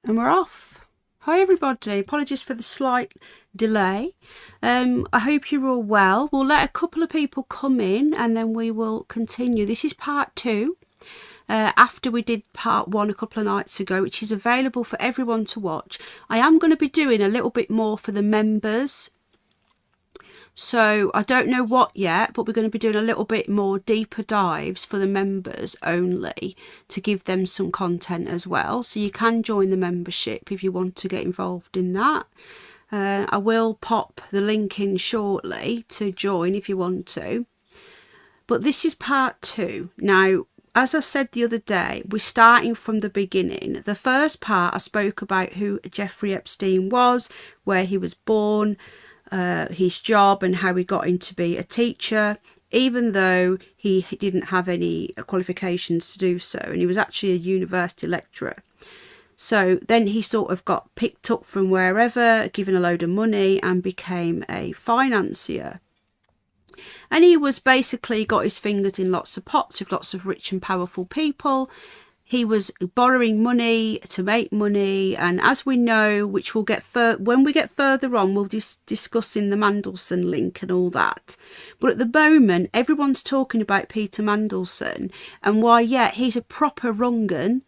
And we're off. Hi everybody, apologies for the slight delay. I hope you're all well. We'll let a couple of people come in and then we will continue. This is part 2, after we did part 1 a couple of nights ago, which is available for everyone to watch. I am going to be doing a little bit more for the members. So I don't know what yet, but we're going to be doing a little bit more deeper dives for the members only to give them some content as well. So you can join the membership if you want to get involved in that. I will pop the link in shortly to join if you want to. But this is part 2. Now, as I said the other day, we're starting from the beginning. The first part I spoke about who Jeffrey Epstein was, where he was born, his job and how he got into be a teacher, even though he didn't have any qualifications to do so, and he was actually a university lecturer. So then he sort of got picked up from wherever, given a load of money, and became a financier. And he was basically got his fingers in lots of pots with lots of rich and powerful people. He was borrowing money to make money, and as we know, which we'll get when we get further on, we'll discussing the Mandelson link and all that. But at the moment, everyone's talking about Peter Mandelson and why, yeah, he's a proper wrong-un.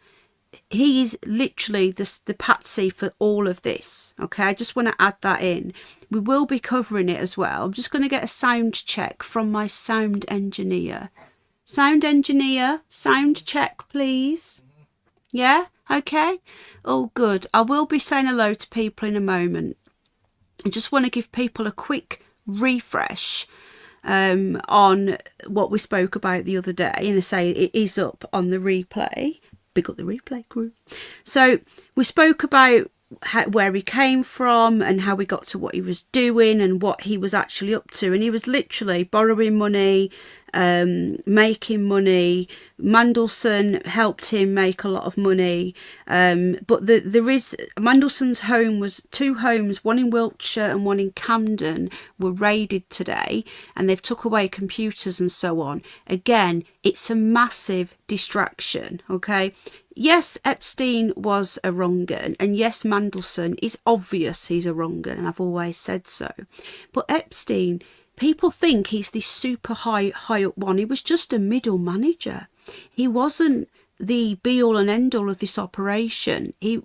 He is literally the patsy for all of this. Okay, I just want to add that in. We will be covering it as well. I'm just going to get a sound check from my sound engineer. Sound engineer, sound check, please. Yeah, okay. All good. I will be saying hello to people in a moment. I just want to give people a quick refresh on what we spoke about the other day. And I say it is up on the replay. Big up the replay crew. So we spoke about where he came from and how we got to what he was doing and what he was actually up to. And he was literally borrowing money, making money. Mandelson helped him make a lot of money, but Mandelson's home was 2 homes, one in Wiltshire and one in Camden, were raided today, and they've took away computers and so on. Again, it's a massive distraction. Okay, yes, Epstein was a wrong-un, and yes, Mandelson is obvious he's a wrong-un, and I've always said so. But Epstein, people think he's this super high up one. He was just a middle manager. He wasn't the be-all and end-all of this operation. He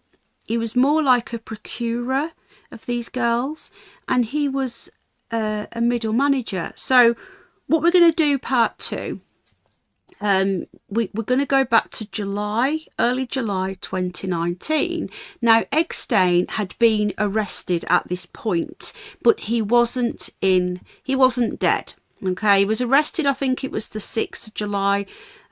was more like a procurer of these girls, and he was a middle manager. So what we're going to do part 2, we're going to go back to early July 2019. Now, Epstein had been arrested at this point, but he wasn't dead. Okay, he was arrested, I think it was the 6th of July.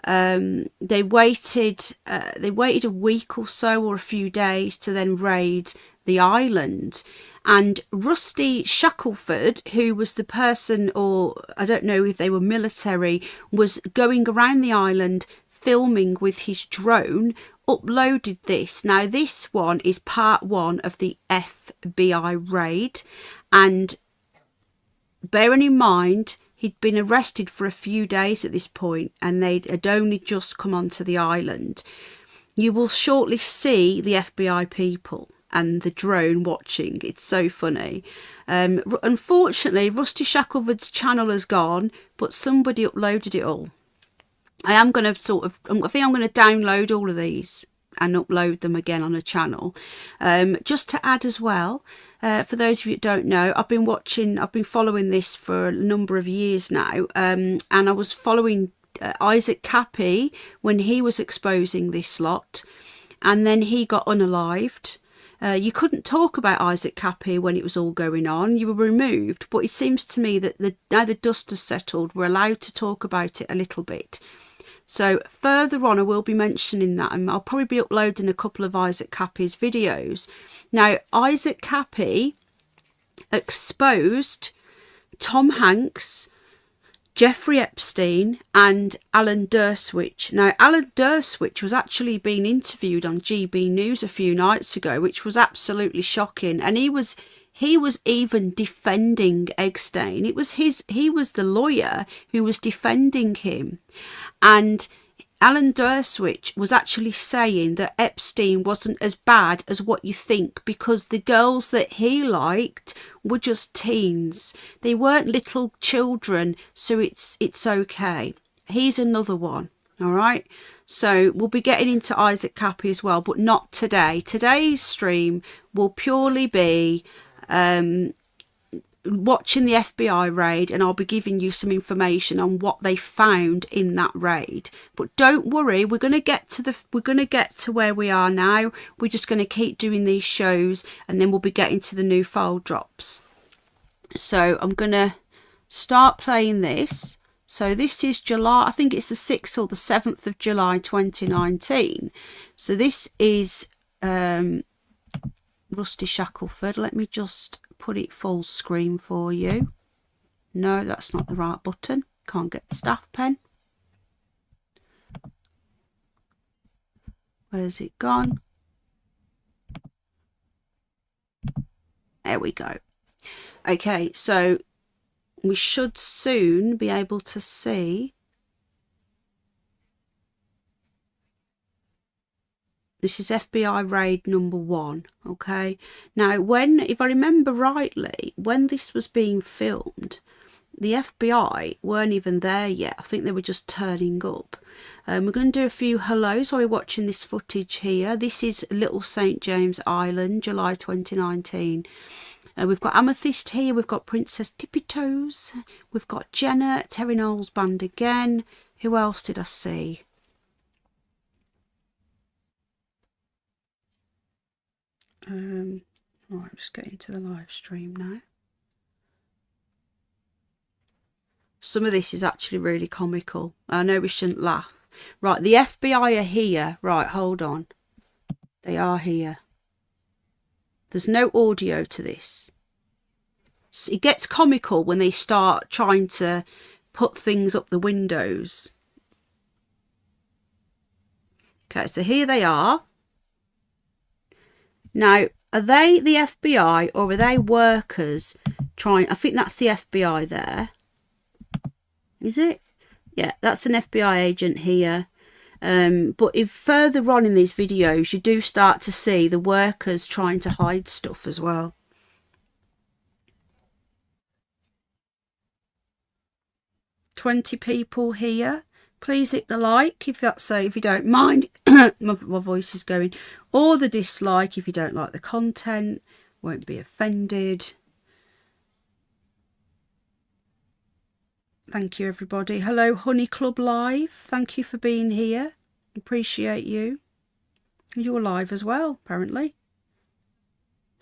They waited a week or so, or a few days, to then raid the island. And Rusty Shackelford, who was the person, or I don't know if they were military, was going around the island filming with his drone, uploaded this. Now, this one is part 1 of the FBI raid. And bearing in mind, he'd been arrested for a few days at this point, and they had only just come onto the island. You will shortly see the FBI people and the drone watching. It's so funny. Unfortunately, Rusty Shackelford's channel has gone, but somebody uploaded it all. I think I'm going to download all of these and upload them again on a channel. Just to add as well, for those of you that don't know, I've been following this for a number of years now, and I was following Isaac Cappy when he was exposing this lot, and then he got unalived. You couldn't talk about Isaac Cappy when it was all going on. You were removed, but it seems to me that now the dust has settled, we're allowed to talk about it a little bit. So further on, I will be mentioning that, and I'll probably be uploading a couple of Isaac Cappy's videos. Now, Isaac Cappy exposed Tom Hanks, Jeffrey Epstein and Alan Dershowitz. Now, Alan Dershowitz was actually being interviewed on GB News a few nights ago, which was absolutely shocking. And he was even defending Epstein. He was the lawyer who was defending him. And Alan Dershowitz was actually saying that Epstein wasn't as bad as what you think, because the girls that he liked were just teens. They weren't little children, so it's okay. He's another one, all right? So we'll be getting into Isaac Cappy as well, but not today. Today's stream will purely be watching the FBI raid, and I'll be giving you some information on what they found in that raid. But don't worry, we're going to get to where we are now. We're just going to keep doing these shows, and then we'll be getting to the new file drops. So I'm going to start playing this. So this is July, I think it's the 6th or the 7th of July 2019. So this is Rusty Shackelford. Let me just put it full screen for you. No, that's not the right button. Can't get the staff pen. Where's it gone? There we go. Okay, so we should soon be able to see. This is FBI raid number 1, okay? Now, if I remember rightly, when this was being filmed, the FBI weren't even there yet. I think they were just turning up. We're going to do a few hellos while we're watching this footage here. This is Little St. James Island, July 2019. We've got Amethyst here, we've got Princess Tippy Toes, we've got Jenna, Terry Knowles Band again. Who else did I see? Right, I'm just getting to the live stream now. Some of this is actually really comical. I know we shouldn't laugh. Right, the FBI are here. Right, hold on. They are here. There's no audio to this. It gets comical when they start trying to put things up the windows. Okay, so here they are. Now, are they the FBI or are they workers trying? I think that's the FBI there. Is it? Yeah, that's an FBI agent here. But if further on in these videos, you do start to see the workers trying to hide stuff as well. $20 people here. Please hit the like if you don't mind. my voice is going. Or the dislike if you don't like the content. Won't be offended. Thank you, everybody. Hello, Honey Club Live. Thank you for being here. Appreciate you. You're live as well, apparently.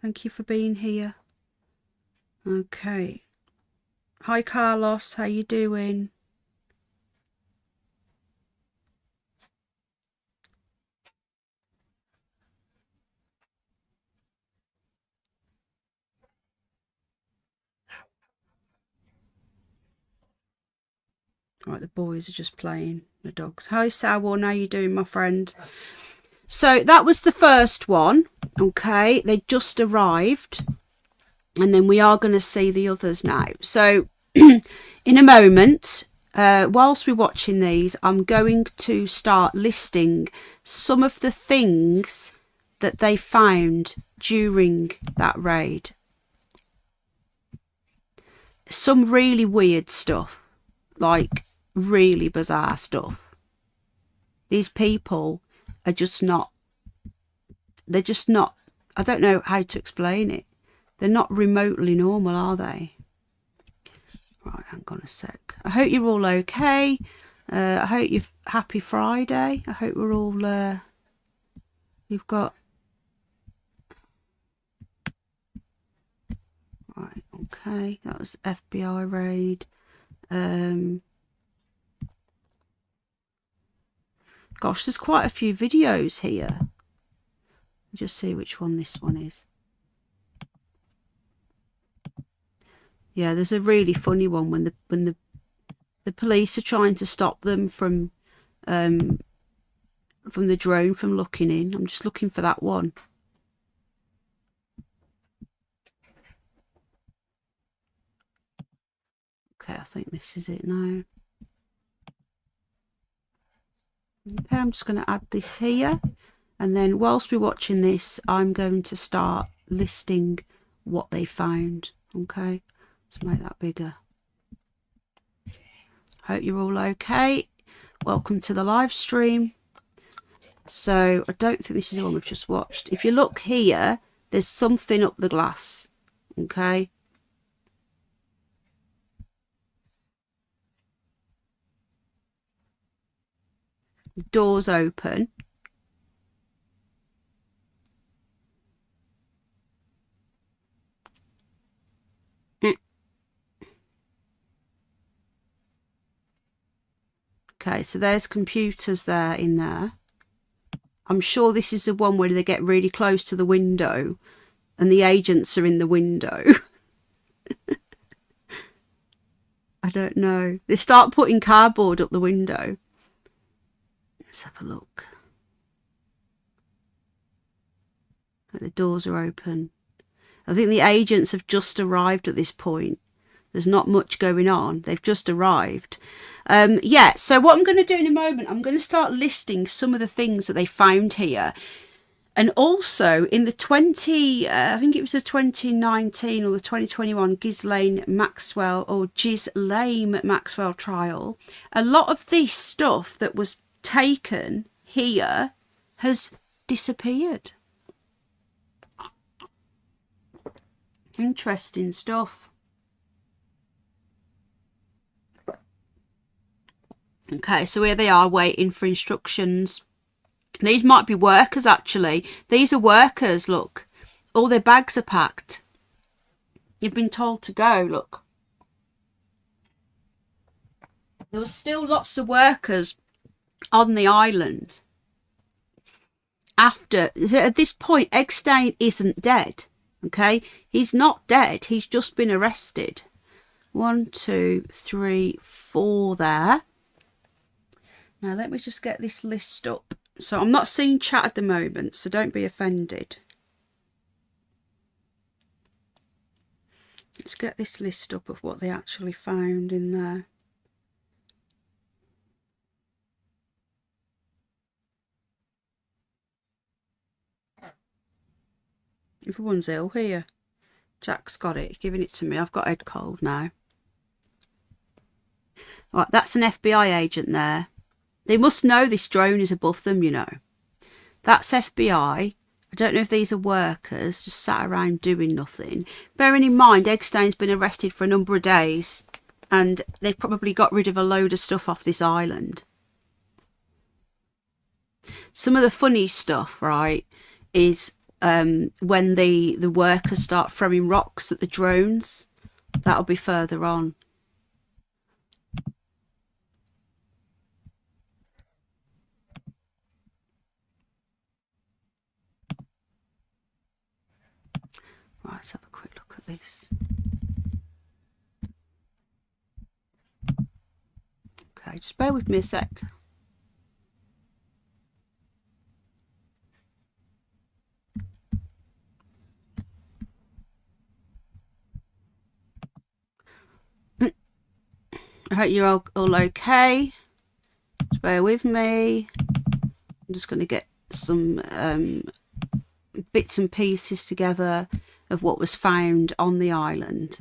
Thank you for being here. Okay. Hi, Carlos. How you doing? Right, the boys are just playing, the dogs. Hi, Sawan. How you doing, my friend? So that was the first one. Okay, they just arrived. And then we are going to see the others now. So in a moment, whilst we're watching these, I'm going to start listing some of the things that they found during that raid. Some really weird stuff, like really bizarre stuff. These people are just not, they're just not, I don't know how to explain it. They're not remotely normal, are they? Right, hang on a sec. I hope you're all okay. I hope you're happy Friday. I hope we're all, you've got... Right, okay. That was FBI raid. Gosh, there's quite a few videos here. Just see which one this one is. Yeah, there's a really funny one when the police are trying to stop them from the drone from looking in. I'm just looking for that one. Okay, I think this is it now. Okay, I'm just going to add this here, and then whilst we're watching this, I'm going to start listing what they found. Okay, let's make that bigger. Hope you're all okay. Welcome to the live stream. So I don't think this is the one we've just watched. If you look here, there's something up the glass. Okay. The door's open. Okay, so there's computers there in there. I'm sure this is the one where they get really close to the window and the agents are in the window. I don't know. They start putting cardboard up the window. Let's have a look. The doors are open. I think the agents have just arrived at this point. There's not much going on. They've just arrived. Yeah, so what I'm going to do in a moment, I'm going to start listing some of the things that they found here. And also in the I think it was the 2019 or the 2021 Ghislaine Maxwell or Ghislaine Maxwell trial, a lot of this stuff that was taken here has disappeared. Interesting stuff. Okay, so here they are waiting for instructions. These might be workers, actually. These are workers, look. All their bags are packed. You've been told to go, look. There were still lots of workers on the island. At this point, Epstein isn't dead, okay? He's not dead. He's just been arrested. 1, 2, 3, 4 there. Now, let me just get this list up. So I'm not seeing chat at the moment, so don't be offended. Let's get this list up of what they actually found in there. Everyone's ill here. Jack's got it. He's giving it to me. I've got head cold now. Right, that's an FBI agent there. They must know this drone is above them, you know. That's FBI. I don't know if these are workers just sat around doing nothing. Bearing in mind, Epstein's been arrested for a number of days and they've probably got rid of a load of stuff off this island. Some of the funny stuff, right, is when the workers start throwing rocks at the drones. That'll be further on. Right, let's have a quick look at this. Okay, just bear with me a sec. I hope you're all okay. Just bear with me. I'm just going to get some bits and pieces together of what was found on the island.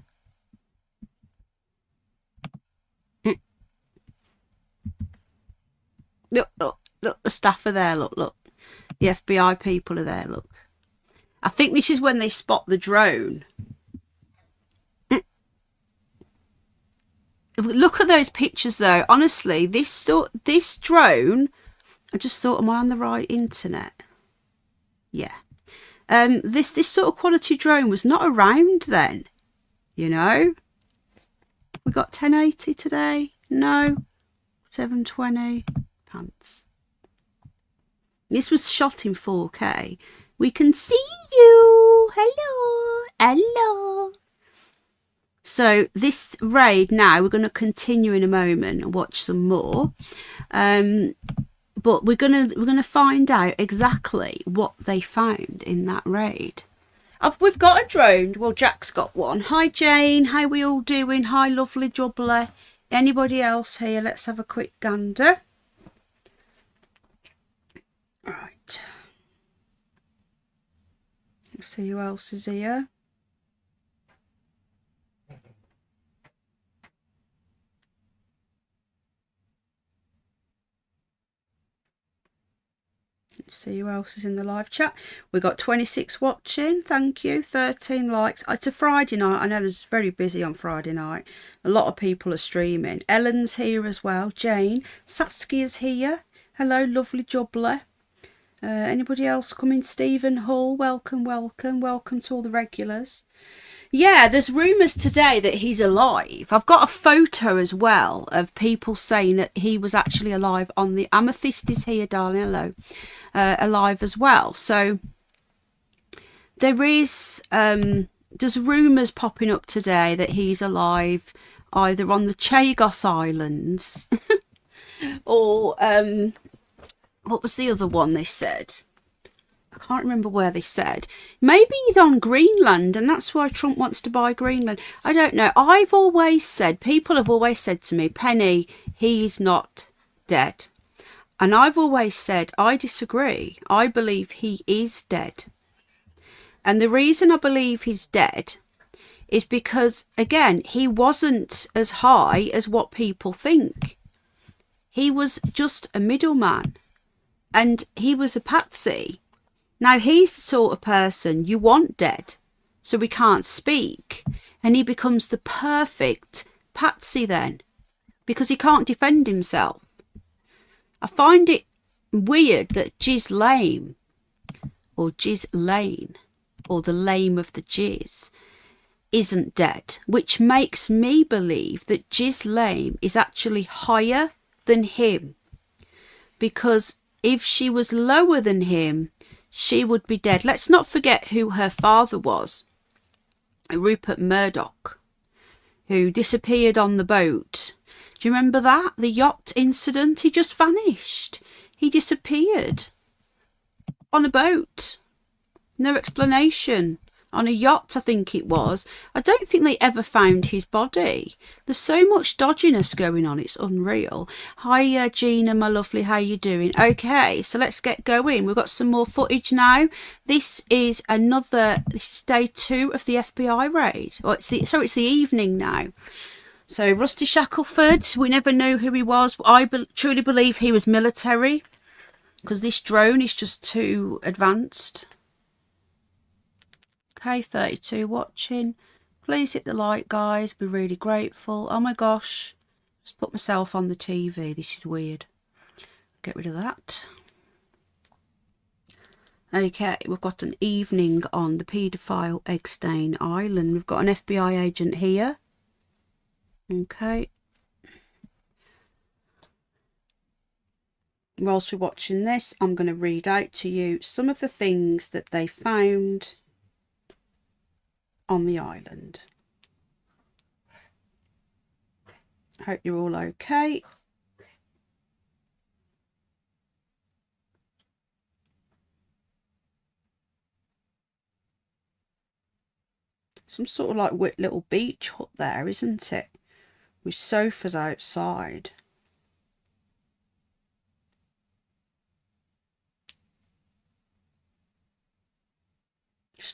Look, the staff are there, look. The FBI people are there, look. I think this is when they spot the drone. Look at those pictures though. Honestly, this drone, I just thought, am I on the right internet? Yeah. This sort of quality drone was not around then, you know. We got 1080 today. No. 720. Pants. This was shot in 4K. We can see you. Hello. Hello. So this raid now, we're going to continue in a moment and watch some more. But we're gonna find out exactly what they found in that raid. We've got a drone. Well, Jack's got one. Hi Jane, how we all doing? Hi lovely jubbly. Anybody else here? Let's have a quick gander. Let's see who else is here. Let's see who else is in the live chat. We've got 26 watching. Thank you. 13 likes. It's a Friday night. I know it's very busy on Friday night. A lot of people are streaming. Ellen's here as well. Jane. Saskia's here. Hello, lovely jubbler. Anybody else coming? Stephen Hall. Welcome, welcome. Welcome to all the regulars. Yeah, there's rumours today that he's alive. I've got a photo as well of people saying that he was actually alive on the Amethyst is here, darling. Hello. Alive as well. So there is there's rumours popping up today that he's alive either on the Chagos Islands or what was the other one they said? I can't remember where they said. Maybe he's on Greenland and that's why Trump wants to buy Greenland. I don't know. I've always said, people have always said to me, Penny, he's not dead. And I've always said, I disagree. I believe he is dead. And the reason I believe he's dead is because, again, he wasn't as high as what people think. He was just a middleman. And he was a patsy. Now, he's the sort of person you want dead, so he can't speak. And he becomes the perfect patsy then, because he can't defend himself. I find it weird that Ghislaine, or Ghislaine, or the lame of the Giz, isn't dead, which makes me believe that Ghislaine is actually higher than him. Because if she was lower than him, she would be dead. Let's not forget who her father was. Rupert Murdoch, who disappeared on the boat. Do you remember that? The yacht incident? He just vanished. He disappeared on a boat. No explanation. On a yacht, I think it was. I don't think they ever found his body. There's so much dodginess going on. It's unreal. Hi, Gina, my lovely. How you doing? Okay, so let's get going. We've got some more footage now. This is day 2 of the FBI raid. Or it's the evening now. So Rusty Shackelford, we never knew who he was. I truly believe he was military because this drone is just too advanced. Okay, 32 watching. Please hit the like, guys. Be really grateful. Oh my gosh. Just put myself on the TV. This is weird. Get rid of that. Okay, we've got an evening on the paedophile Epstein Island. We've got an FBI agent here. Okay. Whilst we're watching this, I'm going to read out to you some of the things that they found on the island. Hope you're all okay. Some sort of like little beach hut there, isn't it? With sofas outside.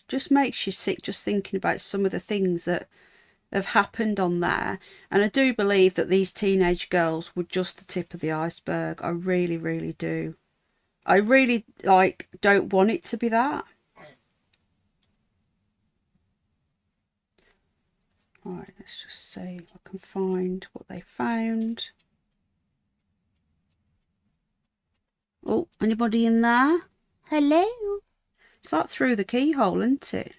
Just makes you sick just thinking about some of the things that have happened on there. And I do believe that these teenage girls were just the tip of the iceberg. I really, really do. I really don't want it to be that. Alright, let's just see if I can find what they found. Oh, anybody in there? Hello? It's like through the keyhole, isn't it?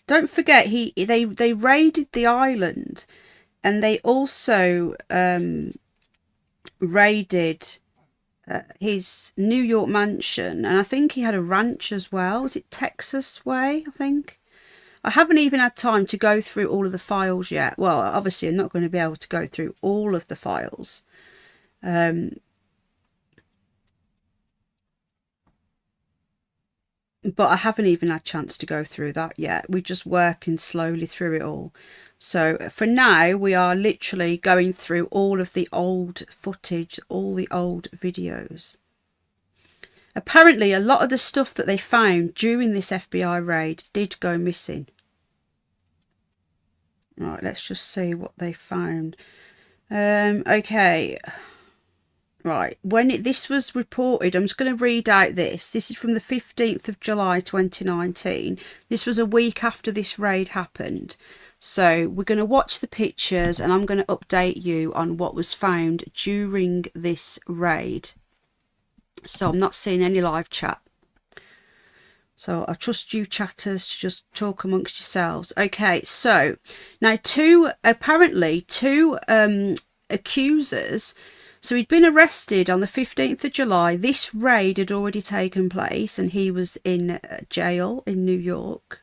Don't forget, they raided the island, and they also raided his New York mansion, and I think he had a ranch as well. Was it Texas way, I think? I haven't even had time to go through all of the files yet. Well, obviously I'm not going to be able to go through all of the files. But I haven't even had a chance to go through that yet. We're just working slowly through it all. So for now, we are literally going through all of the old footage, all the old videos. Apparently, a lot of the stuff that they found during this FBI raid did go missing. Right, let's just see what they found. Okay. Right, when this was reported, I'm just going to read out this. This is from the 15th of July 2019. This was a week after this raid happened. So we're going to watch the pictures and I'm going to update you on what was found during this raid. So I'm not seeing any live chat. So I trust you chatters to just talk amongst yourselves. Okay, so now apparently two accusers. So he'd been arrested on the 15th of July. This raid had already taken place and he was in jail in New York.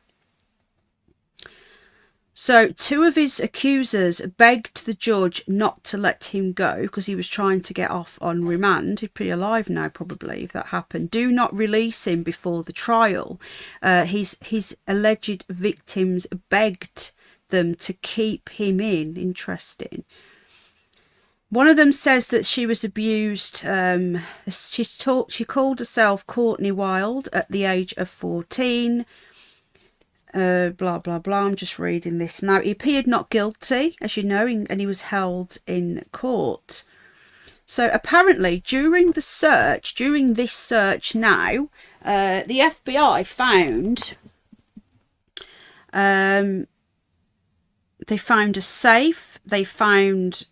So two of his accusers begged the judge not to let him go because he was trying to get off on remand. He'd be alive now probably if that happened. Do not release him before the trial. His alleged victims begged them to keep him in. Interesting. One of them says that she was abused. She called herself Courtney Wild at the age of 14. Blah, blah, blah. I'm just reading this now. He appeared not guilty, as you know, and he was held in court. So apparently during this search now, the FBI found they found a safe. They found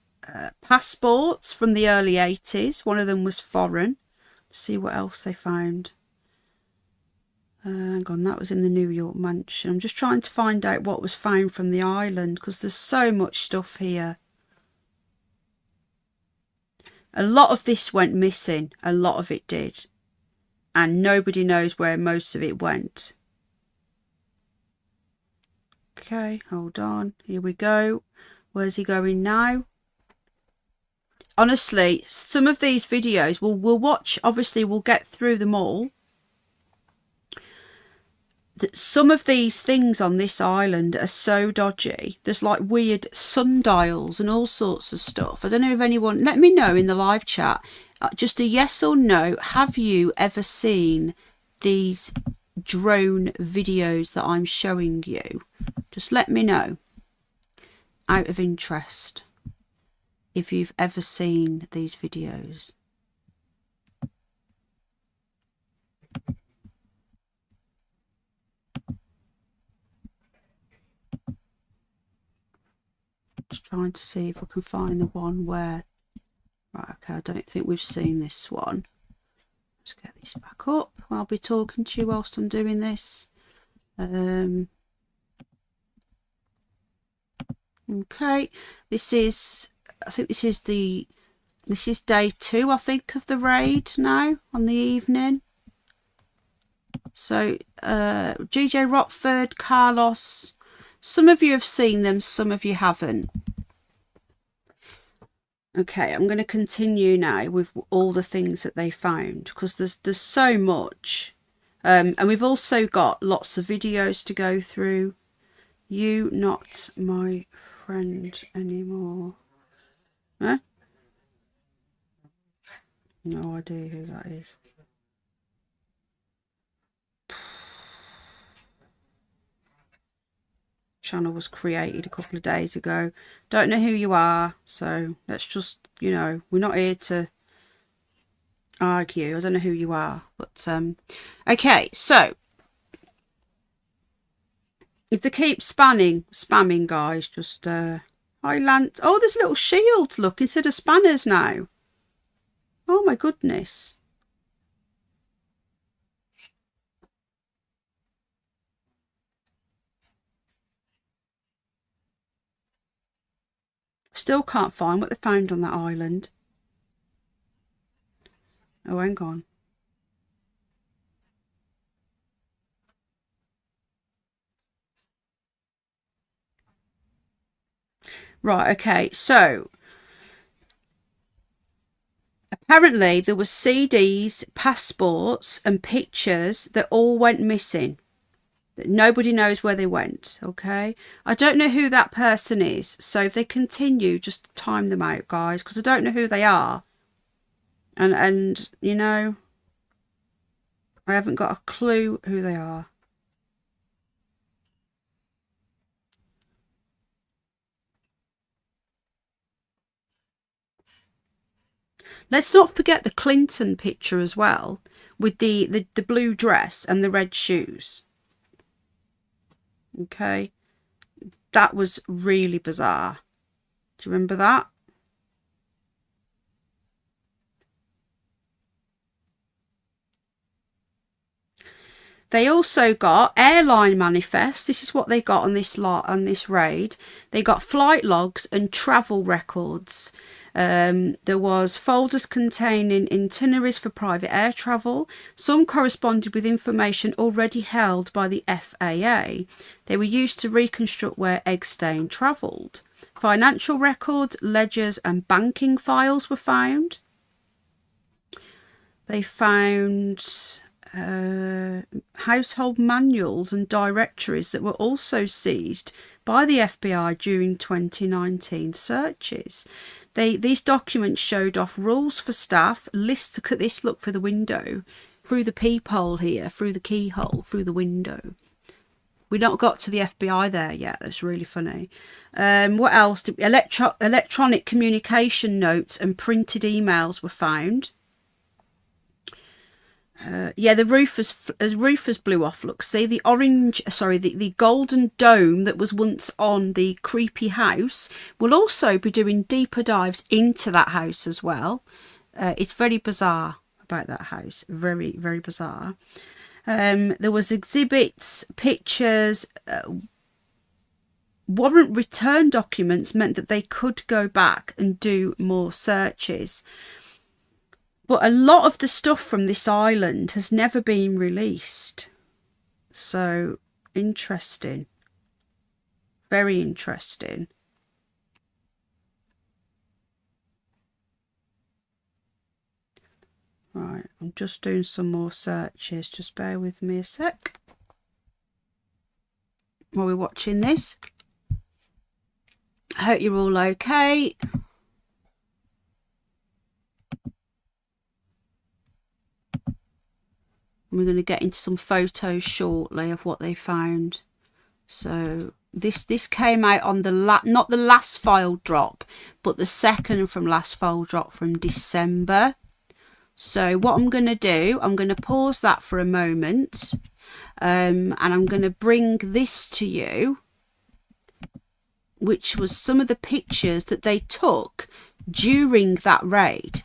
passports from the early 80s. One of them was foreign. Let's see what else they found. Hang on, that was in the New York mansion. I'm just trying to find out what was found from the island because there's so much stuff here. A lot of this went missing. A lot of it did. And nobody knows where most of it went. Okay, hold on. Here we go. Where's he going now? Honestly, some of these videos we'll watch. Obviously, we'll get through them all. Some of these things on this island are so dodgy. There's like weird sundials and all sorts of stuff. I don't know if anyone, let me know in the live chat, just a yes or no. Have you ever seen these drone videos that I'm showing you? Just let me know out of interest if you've ever seen these videos. Just trying to see if I can find the one where... Right, okay, I don't think we've seen this one. Let's get this back up. I'll be talking to you whilst I'm doing this. Okay, this is... I think this is day 2, I think, of the raid now on the evening. So, GJ Rockford, Carlos... Some of you have seen them, some of you haven't. Okay, I'm going to continue now with all the things that they found because there's so much. And we've also got lots of videos to go through. You not my friend anymore. Huh? No idea who that is. Channel was created a couple of days ago. Don't know who you are, so let's just, you know, we're not here to argue. I don't know who you are, but okay, so if they keep spamming guys, just hi Lance. Oh, there's little shields, look, instead of spanners now. Oh my goodness. Still can't find what they found on that island. Oh, hang on. Right, okay, so apparently there were CDs, passports and pictures that all went missing. Nobody knows where they went. Okay, I don't know who that person is, so if they continue, just time them out, guys, because I don't know who they are. And you know, I haven't got a clue who they are. Let's not forget the Clinton picture as well, with the blue dress and the red shoes. Okay, that was really bizarre. Do you remember that? They also got airline manifests. This is what they got on this lot, on this raid. They got flight logs and travel records. There was folders containing itineraries for private air travel. Some corresponded with information already held by the FAA. They were used to reconstruct where Epstein travelled. Financial records, ledgers and banking files were found. They found household manuals and directories that were also seized by the FBI during 2019 searches. These documents showed off rules for staff, lists. Look at this, look through the window, through the peephole here, through the keyhole, through the window. We not got to the FBI there yet. That's really funny. What else? Electronic communication notes and printed emails were found. Yeah, the roof has blew off. Look, see the orange, sorry, the golden dome that was once on the creepy house will also be doing deeper dives into that house as well. It's very bizarre about that house. Very, very bizarre. There was exhibits, pictures, warrant return documents meant that they could go back and do more searches. But a lot of the stuff from this island has never been released. So, interesting. Very interesting. Right, I'm just doing some more searches. Just bear with me a sec. While we're watching this. I hope you're all okay. We're going to get into some photos shortly of what they found. So this came out on the not the last file drop, but the second from last file drop from December. So what I'm going to do, I'm going to pause that for a moment, and I'm going to bring this to you, which was some of the pictures that they took during that raid.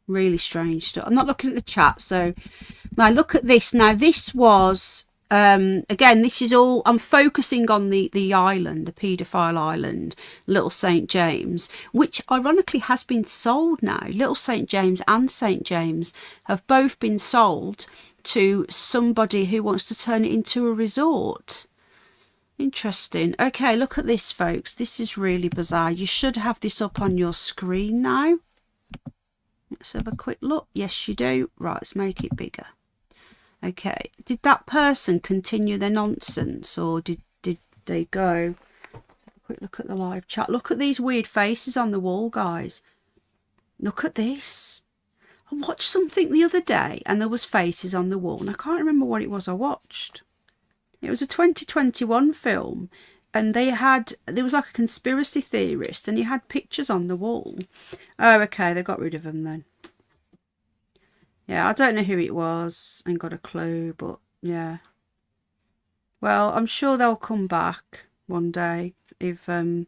Really strange stuff. I'm not looking at the chat, so now look at this. Now this was again, this is all, I'm focusing on the island, the paedophile island, Little St James, which ironically has been sold now. Little St James and St James have both been sold to somebody who wants to turn it into a resort. Interesting. Okay, look at this, folks. This is really bizarre. You should have this up on your screen now. Let's have a quick look. Yes, you do. Right, let's make it bigger. Okay. Did that person continue their nonsense, or did they go? Quick look at the live chat. Look at these weird faces on the wall, guys. Look at this. I watched something the other day and there was faces on the wall, and I can't remember what it was I watched. It was a 2021 film, and there was like a conspiracy theorist, and he had pictures on the wall. Oh, okay, they got rid of him then. Yeah, I don't know who it was, ain't got a clue, but yeah. Well, I'm sure they'll come back one day if I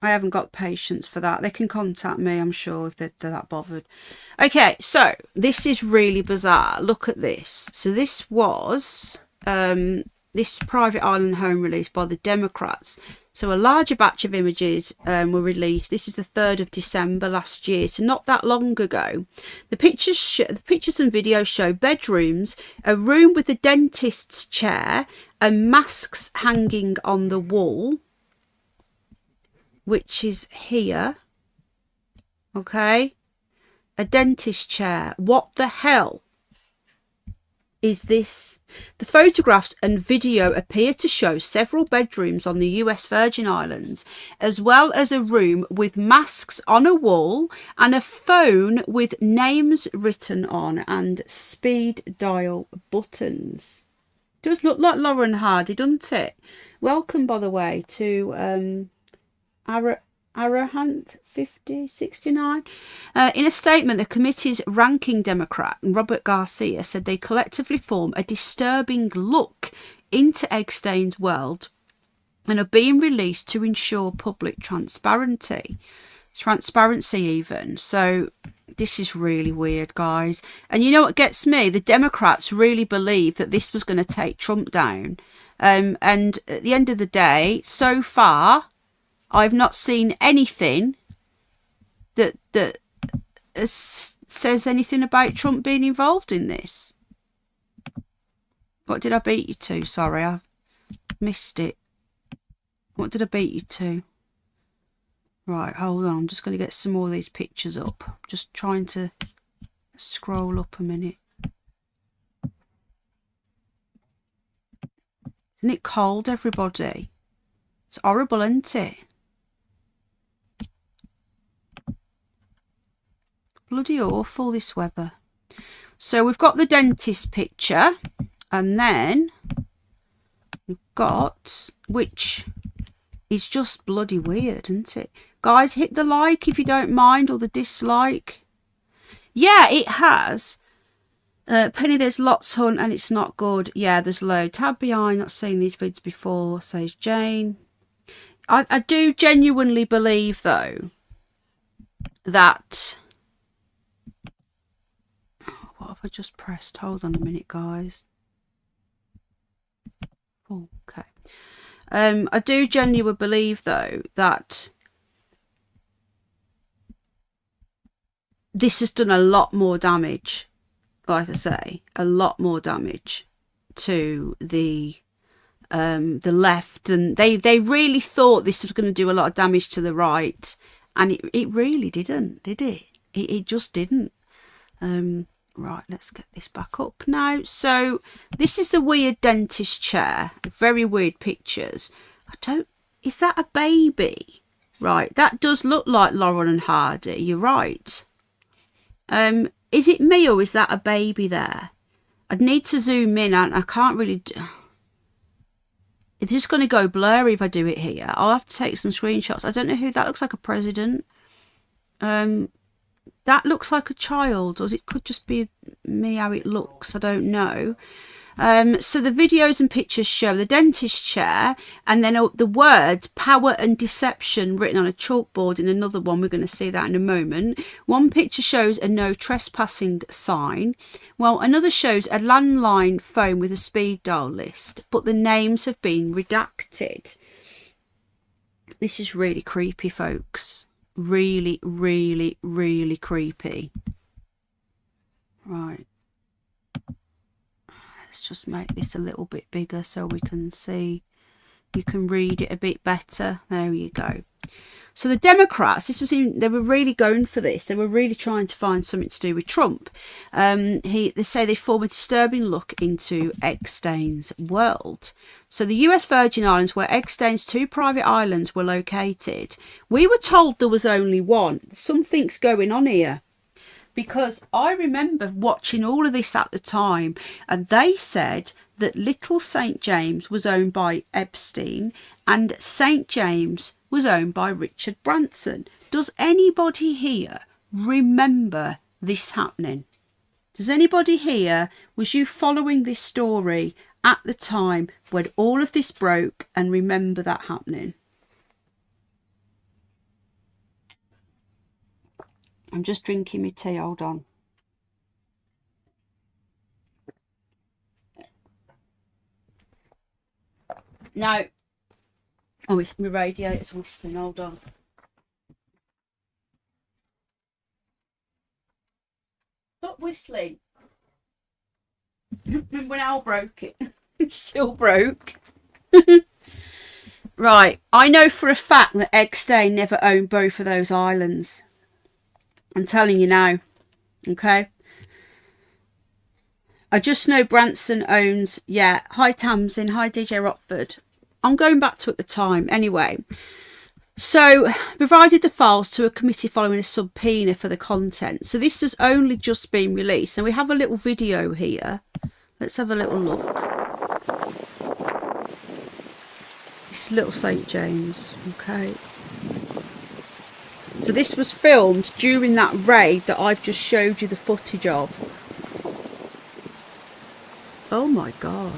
haven't got patience for that. They can contact me, I'm sure, if they're that bothered. Okay, so this is really bizarre. Look at this. So this was this private island home released by the Democrats. So a larger batch of images were released. This is the 3rd of December last year, so not that long ago. The pictures and videos show bedrooms, a room with a dentist's chair, and masks hanging on the wall, which is here. Okay, a dentist chair. What the hell is this. The photographs and video appear to show several bedrooms on the US Virgin Islands, as well as a room with masks on a wall and a phone with names written on and speed dial buttons. Does look like Lauren Hardy, doesn't it? Welcome, by the way, to Arahant 5069. In a statement, the committee's ranking Democrat, Robert Garcia, said they collectively form a disturbing look into Epstein's world and are being released to ensure public transparency even. So this is really weird, guys. And you know what gets me? The Democrats really believe that this was going to take Trump down. And at the end of the day, so far, I've not seen anything that says anything about Trump being involved in this. What did I beat you to? Sorry, I missed it. What did I beat you to? Right, hold on. I'm just going to get some more of these pictures up. Just trying to scroll up a minute. Isn't it cold, everybody? It's horrible, isn't it? Bloody awful, this weather. So we've got the dentist picture, and then we've got, which is just bloody weird, isn't it? Guys, hit the like if you don't mind, or the dislike. Yeah, it has. Penny, there's lots, hun, and it's not good. Yeah, there's loads. Tab behind, not seen these vids before, says Jane. I do genuinely believe, though, that... What have I just pressed? Hold on a minute, guys. Oh, okay. I do genuinely believe, though, that this has done a lot more damage, like I say, a lot more damage to the left. And they really thought this was going to do a lot of damage to the right. And it really didn't, did it? It just didn't. Right, let's get this back up now. So this is the weird dentist chair. Very weird pictures. Is that a baby? Right, that does look like Laurel and Hardy. You're right. Is it me or is that a baby there? I'd need to zoom in and I can't really it's just going to go blurry if I do it here. I'll have to take some screenshots. I don't know who that looks like. A president. That looks like a child, or it could just be me how it looks. I don't know. So the videos and pictures show the dentist chair, and then the words power and deception written on a chalkboard in another one. We're going to see that in a moment. One picture shows a no trespassing sign, while another shows a landline phone with a speed dial list, but the names have been redacted. This is really creepy, folks. Really, really, really creepy. Right. Let's just make this a little bit bigger so we can see. You can read it a bit better. There you go. So the Democrats, they were really going for this. They were really trying to find something to do with Trump. They say they form a disturbing look into Epstein's world. So the US Virgin Islands, where Epstein's 2 private islands were located, we were told there was only one. Something's going on here. Because I remember watching all of this at the time, and they said that Little St. James was owned by Epstein and St. James was owned by Richard Branson. Does anybody here remember this happening? Does anybody here, was you following this story at the time when all of this broke and remember that happening? I'm just drinking my tea, hold on. No. Oh, it's my radiator's whistling, hold on. Stop whistling. When Al broke it. It still broke. Right, I know for a fact that Epstein never owned both of those islands. I'm telling you now, okay? I just know Branson owns, yeah. Hi Tamsin, hi DJ Rockford. I'm going back to at the time. Anyway, so provided the files to a committee following a subpoena for the content. So this has only just been released. And we have a little video here. Let's have a little look. It's Little St. James, okay. So this was filmed during that raid that I've just showed you the footage of. Oh my God.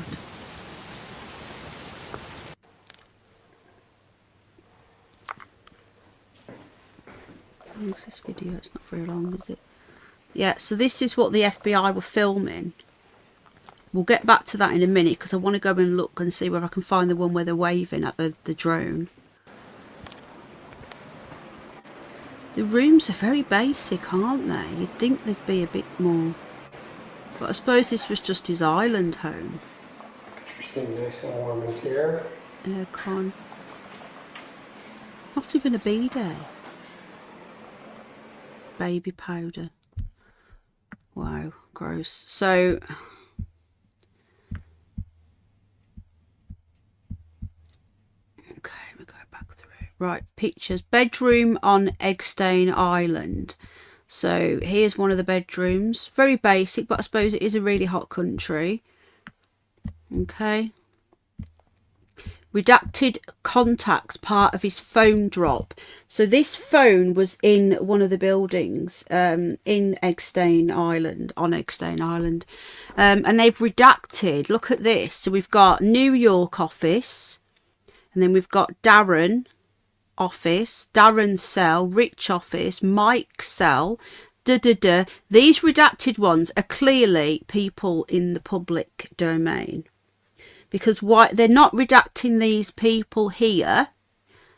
How long's this video? It's not very long, is it? Yeah, so this is what the FBI were filming. We'll get back to that in a minute because I want to go and look and see where I can find the one where they're waving at the drone. The rooms are very basic, aren't they? You'd think they'd be a bit more... But I suppose this was just his island home. Interesting, nice and warm in here. Aircon. Not even a bidet. Baby powder. Wow, gross. So... Okay, we go back through. Right, pictures. Bedroom on Epstein Island. So here's one of the bedrooms. Very basic, but I suppose it is a really hot country. Okay. Redacted contacts, part of his phone drop. So this phone was in one of the buildings in Epstein Island, on Epstein Island. And they've redacted, look at this. So we've got New York office, and then we've got Darren office, Darren's cell, Rich office, Mike's cell, These redacted ones are clearly people in the public domain. Because why they're not redacting these people here.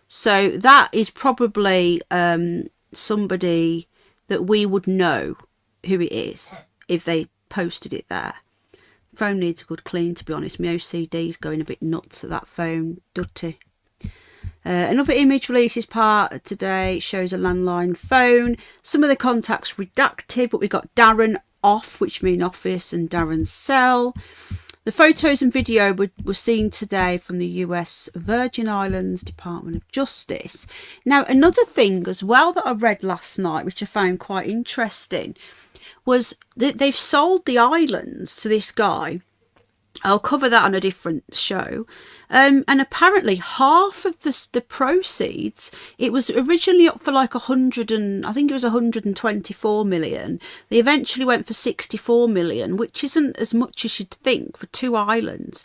So that is probably somebody that we would know who it is if they posted it there. Phone needs a good clean, to be honest. My OCD's going a bit nuts at that phone. Dirty. Another image releases part today shows a landline phone. Some of the contacts redacted, but we've got Darren off, which means office, and Darren's cell. The photos and video were seen today from the US Virgin Islands Department of Justice. Now, another thing as well that I read last night, which I found quite interesting, was that they've sold the islands to this guy. I'll cover that on a different show. And apparently half of the proceeds, it was originally up for like 124 million. They eventually went for 64 million, which isn't as much as you'd think for two islands.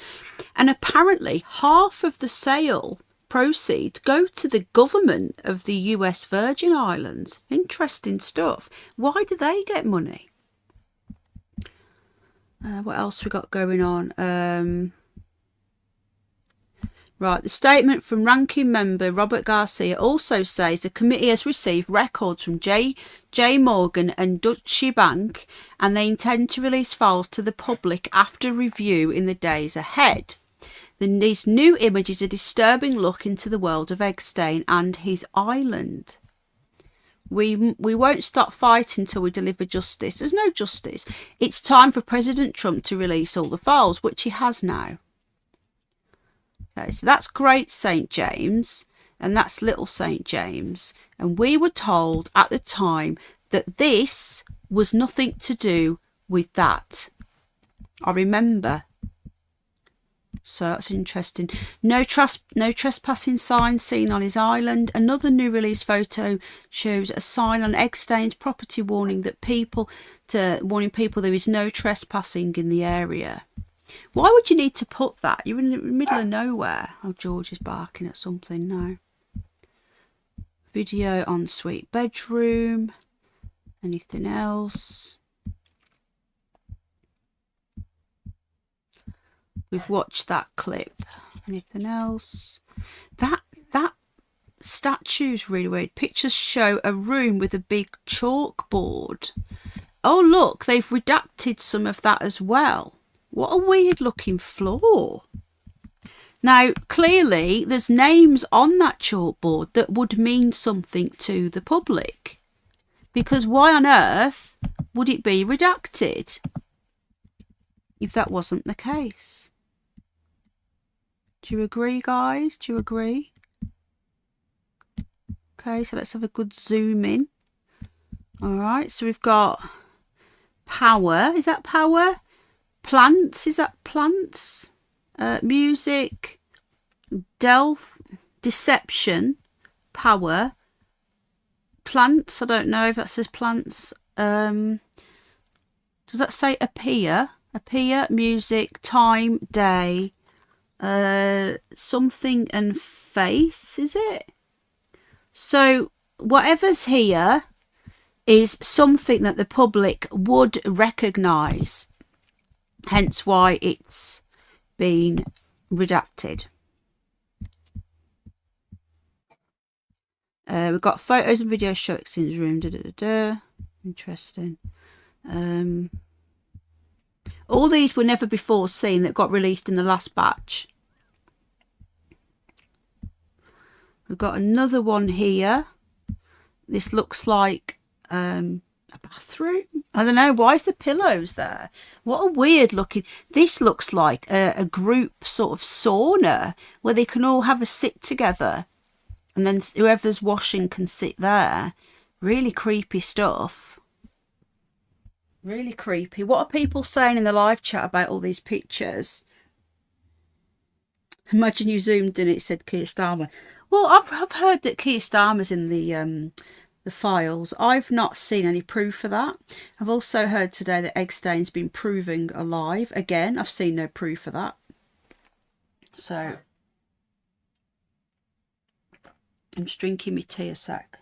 And apparently half of the sale proceeds go to the government of the US Virgin Islands. Interesting stuff. Why do they get money? What else we got going on? Right, the statement from ranking member Robert Garcia also says the committee has received records from J Morgan and Deutsche Bank, and they intend to release files to the public after review in the days ahead. These new images are a disturbing look into the world of Epstein and his island. We won't stop fighting until we deliver justice. There's no justice. It's time for President Trump to release all the files, which he has now. Okay, so that's Great St. James, and that's Little St. James. And we were told at the time that this was nothing to do with that. I remember. So that's interesting. No trespassing sign seen on his island. Another new release photo shows a sign on Epstein's property warning people there is no trespassing in the area. Why would you need to put that? You're in the middle of nowhere. Oh, George is barking at something now. Video ensuite bedroom. Anything else? We've watched that clip. Anything else? That statue's really weird. Pictures show a room with a big chalkboard. Oh, look, they've redacted some of that as well. What a weird looking floor. Now, clearly, there's names on that chalkboard that would mean something to the public. Because why on earth would it be redacted? if that wasn't the case. Do you agree, guys? Do you agree? Okay, so let's have a good zoom in. All right, so we've got power. Is that power? Plants. Is that plants? Music. Deception. Power. Plants. I don't know if that says plants. Does that say appear? Appear, music, time, day. Something and face, is it? So whatever's here is something that the public would recognise, hence why it's been redacted. We've got photos and videos show exchange room. Interesting. All these were never before seen that got released in the last batch. We've got another one here. This looks like a bathroom. I don't know. Why is the pillows there? What a weird looking. This looks like a group sort of sauna where they can all have a sit together. And then whoever's washing can sit there. Really creepy stuff. Really creepy. What are people saying in the live chat about all these pictures? Imagine you zoomed in, it said Keir Starmer. Well, I've heard that Keir Starmer's in the files. I've not seen any proof of that. I've also heard today that Epstein's been proven alive. Again, I've seen no proof of that. So I'm just drinking my tea a sec.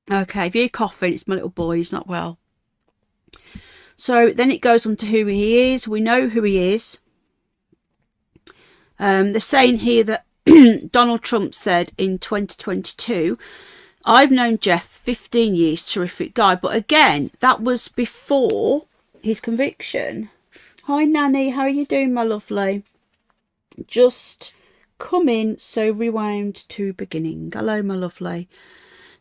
Okay, if you're coughing, it's my little boy, he's not well. So then it goes on to who he is. We know who he is. They're saying here that Donald Trump said in 2022, I've known Jeff 15 years, terrific guy. But again, that was before his conviction. Hi, Nanny. How are you doing, my lovely? Just come in, so rewound to beginning. Hello, my lovely.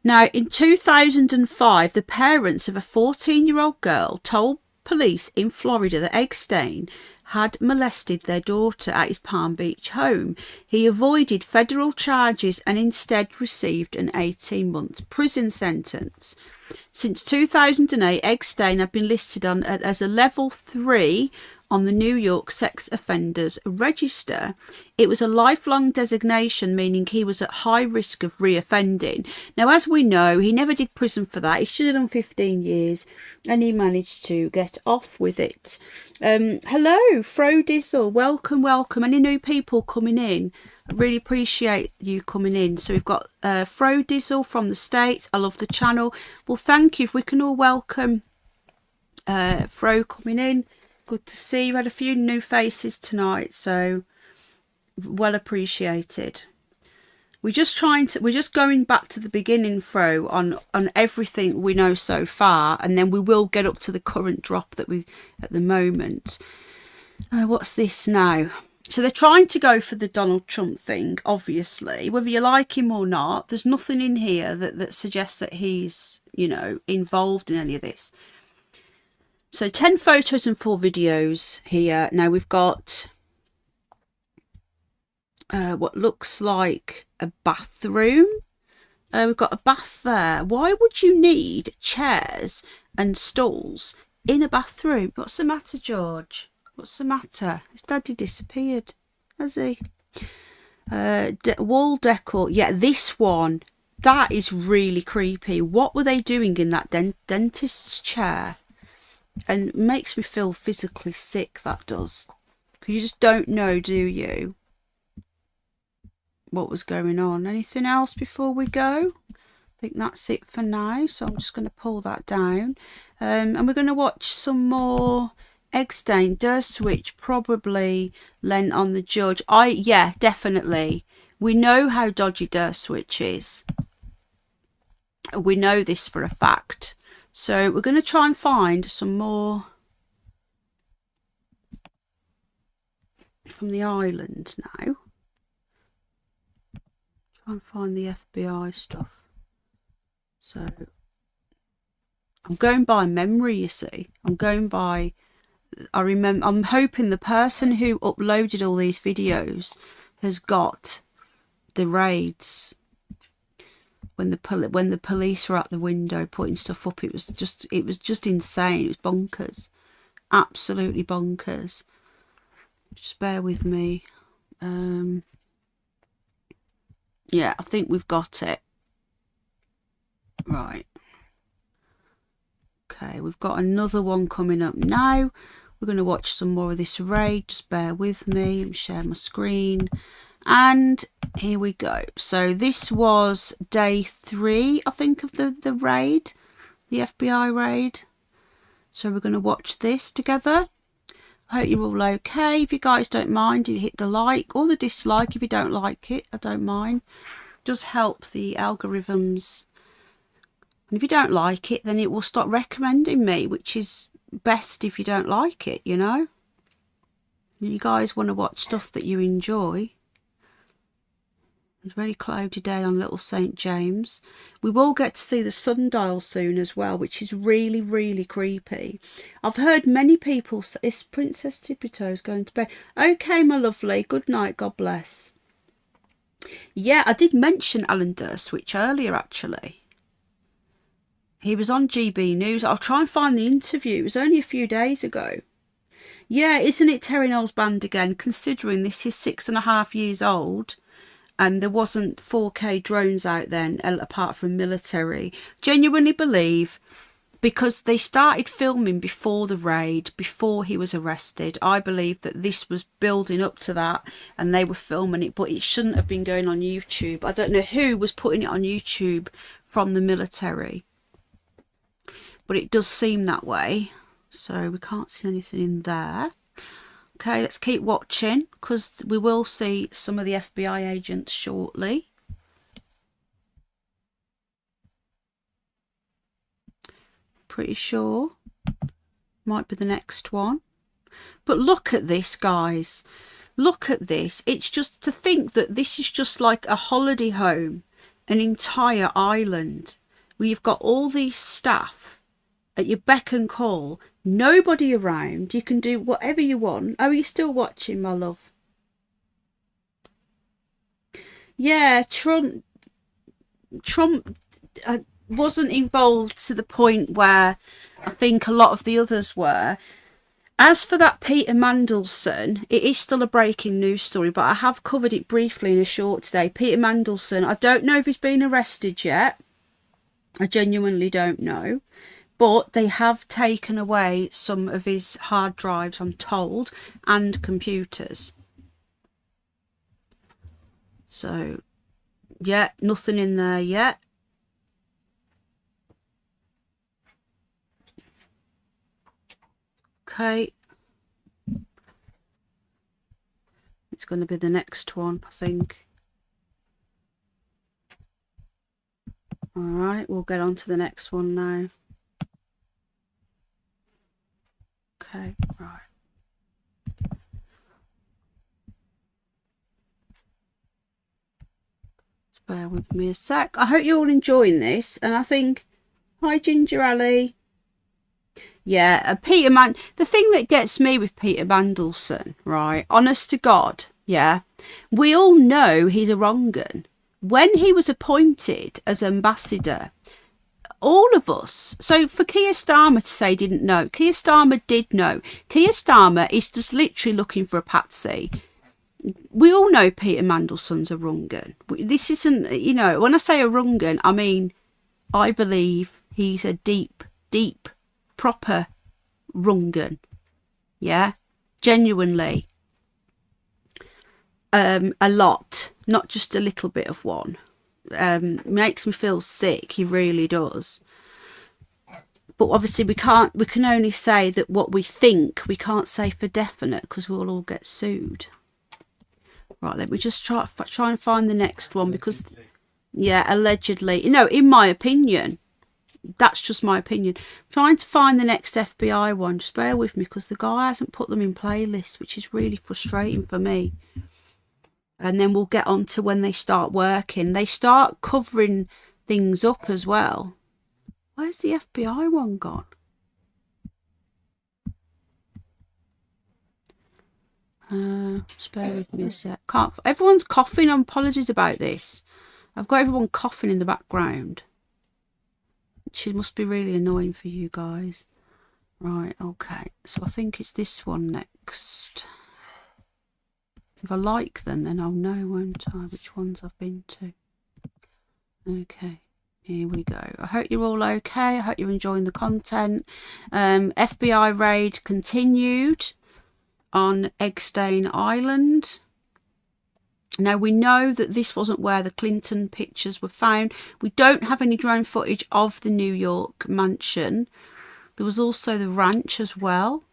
Now, in 2005, the parents of a 14-year-old girl told police in Florida that Epstein had molested their daughter at his Palm Beach home. He avoided federal charges and instead received an 18-month prison sentence. Since 2008, Epstein had been listed on as a level 3 on the New York Sex Offenders Register. It was a lifelong designation, meaning he was at high risk of reoffending. Now, as we know, he never did prison for that. He should have done 15 years, and he managed to get off with it. Hello, Fro Dizzle. Welcome, welcome. Any new people coming in? I really appreciate you coming in. So we've got Fro Dizzle from the States. I love the channel. Well, thank you. If we can all welcome Fro coming in. Good to see you. Had a few new faces tonight, so well appreciated. We're just going back to the beginning, Fro, on everything we know so far, and then we will get up to the current drop that we at the moment. What's this now? So they're trying to go for the Donald Trump thing, obviously. Whether you like him or not, there's nothing in here that suggests that he's, involved in any of this. So 10 photos and 4 videos here. Now we've got what looks like a bathroom. We've got a bath there. Why would you need chairs and stools in a bathroom? What's the matter, George? What's the matter? His daddy disappeared, has he? Wall decor. Yeah, this one. That is really creepy. What were they doing in that dentist's chair? And it makes me feel physically sick, that does. Because you just don't know, do you, what was going on. Anything else before we go? I think that's it for now. So I'm just going to pull that down. And we're going to watch some more Epstein. Switch probably lent on the judge. Yeah, definitely. We know how dodgy Switch is. We know this for a fact. So we're going to try and find some more from the island now. Try and find the FBI stuff. So I'm going by memory, you see. I'm going by, I remember, I'm hoping the person who uploaded all these videos has got the raids when the police were at the window putting stuff up. It was just insane. It was bonkers, absolutely bonkers. Just bear with me. Yeah, I think we've got it right. Okay, we've got another one coming up now. We're going to watch some more of this raid. Just bear with me and share my screen. And here we go. So this was day 3, I think, of the raid, the FBI raid. So we're going to watch this together. I hope you're all okay. If you guys don't mind, you hit the like or the dislike if you don't like it. I don't mind. It does help the algorithms. And if you don't like it, then it will stop recommending me, which is best if you don't like it, you know. You guys want to watch stuff that you enjoy. It's a very cloudy day on Little St. James. We will get to see the sundial soon as well, which is really, really creepy. I've heard many people say, is Princess Tippitoes going to bed? Okay, my lovely. Good night. God bless. Yeah, I did mention Alan Dershowitz earlier, actually. He was on GB News. I'll try and find the interview. It was only a few days ago. Yeah, isn't it Terry Knowles Band again, considering this is 6.5 years old and there wasn't 4K drones out then, apart from military. Genuinely believe, because they started filming before the raid, before he was arrested, I believe that this was building up to that and they were filming it, but it shouldn't have been going on YouTube. I don't know who was putting it on YouTube from the military, but it does seem that way. So we can't see anything in there. Okay, let's keep watching because we will see some of the FBI agents shortly. Pretty sure might be the next one. But look at this, guys. Look at this. It's just to think that this is just like a holiday home, an entire island where you've got all these staff at your beck and call, nobody around, you can do whatever you want. Oh, are you still watching, my love? Yeah, Trump wasn't involved to the point where I think a lot of the others were. As for that Peter Mandelson, it is still a breaking news story, but I have covered it briefly in a short today. Peter Mandelson, I don't know if he's been arrested yet. I genuinely don't know. But they have taken away some of his hard drives, I'm told, and computers. So, yeah, nothing in there yet. Okay. It's going to be the next one, I think. All right, we'll get on to the next one now. Okay, right. Just bear with me a sec. I hope you're all enjoying this. And I think, hi Ginger Ali. Yeah, Peter the thing that gets me with Peter Mandelson, right, honest to God, yeah, we all know he's a wrong 'un. When he was appointed as ambassador, all of us, so for Keir Starmer to say didn't know, Keir Starmer did know. Keir Starmer is just literally looking for a patsy. We all know Peter Mandelson's a wrong 'un. This isn't, you know, when I say a wrong 'un, I mean, I believe he's a deep, proper wrong 'un. Yeah, genuinely. A lot, not just a little bit of one. Makes me feel sick, he really does. But obviously we can only say that what we think, we can't say for definite because we'll all get sued. Right, let me just try and find the next one because, yeah, allegedly, you know, in my opinion, that's just my opinion. I'm trying to find the next FBI one, just bear with me because the guy hasn't put them in playlists, which is really frustrating for me. And then we'll get on to when they start working. They start covering things up as well. Where's the FBI one gone? Just bear with me a sec. Everyone's coughing. Apologies about this. I've got everyone coughing in the background. Which must be really annoying for you guys. Right, okay. So I think it's this one next. If I like them, then I'll know, won't I, which ones I've been to. Okay, here we go. I hope you're all okay. I hope you're enjoying the content. FBI raid continued on Epstein Island. Now, we know that this wasn't where the Clinton pictures were found. We don't have any drone footage of the New York mansion. There was also the ranch as well.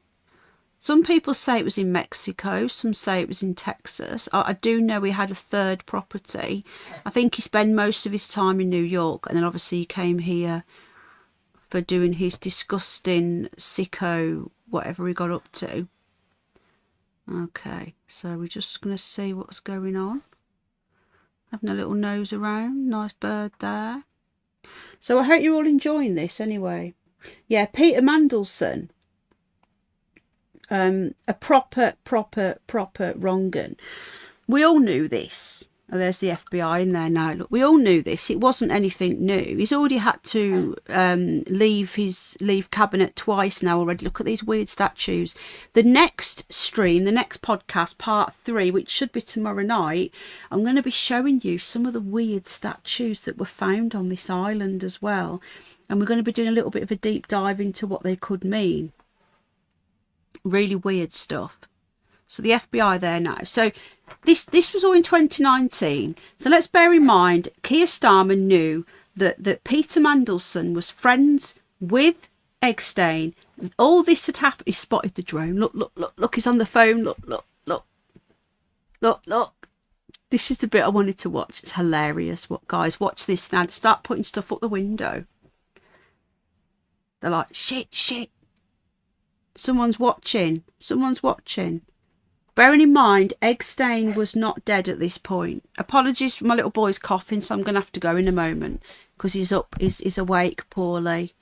Some people say it was in Mexico. Some say it was in Texas. I do know he had a third property. I think he spent most of his time in New York. And then obviously he came here for doing his disgusting sicko, whatever he got up to. Okay, so we're just going to see what's going on. Having a little nose around. Nice bird there. So I hope you're all enjoying this anyway. Yeah, Peter Mandelson. A proper wrong-un. We all knew this. Oh, there's the FBI in there now. Look, we all knew this. It wasn't anything new. He's already had to leave cabinet twice now already. Look at these weird statues. The next stream, the next podcast, part 3, which should be tomorrow night, I'm going to be showing you some of the weird statues that were found on this island as well. And we're going to be doing a little bit of a deep dive into what they could mean. Really weird stuff. So the FBI there now. So this was all in 2019. So let's bear in mind, Keir Starmer knew that Peter Mandelson was friends with Epstein. All this had happened. He spotted the drone. Look, he's on the phone. Look. This is the bit I wanted to watch. It's hilarious. What, guys, watch this now. They start putting stuff up the window. They're like, shit. Someone's watching. Bearing in mind, Epstein was not dead at this point. Apologies for my little boy's coughing, so I'm going to have to go in a moment because he's awake poorly.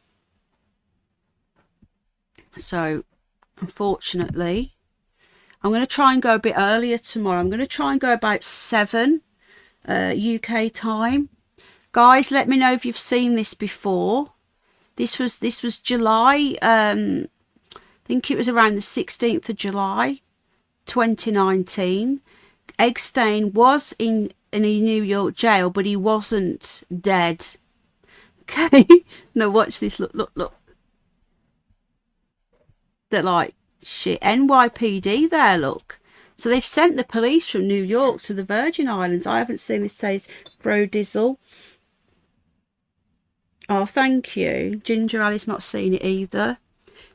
So, unfortunately, I'm going to try and go a bit earlier tomorrow. I'm going to try and go about 7 UK time. Guys, let me know if you've seen this before. This was July. I think it was around the 16th of July. 2019. Epstein was in a New York jail, but he wasn't dead. Okay. No, watch this. Look. They're like, shit, NYPD there, look. So they've sent the police from New York to the Virgin Islands. I haven't seen this, says Bro Dizzle. Oh, thank you. Ginger Ali's not seen it either.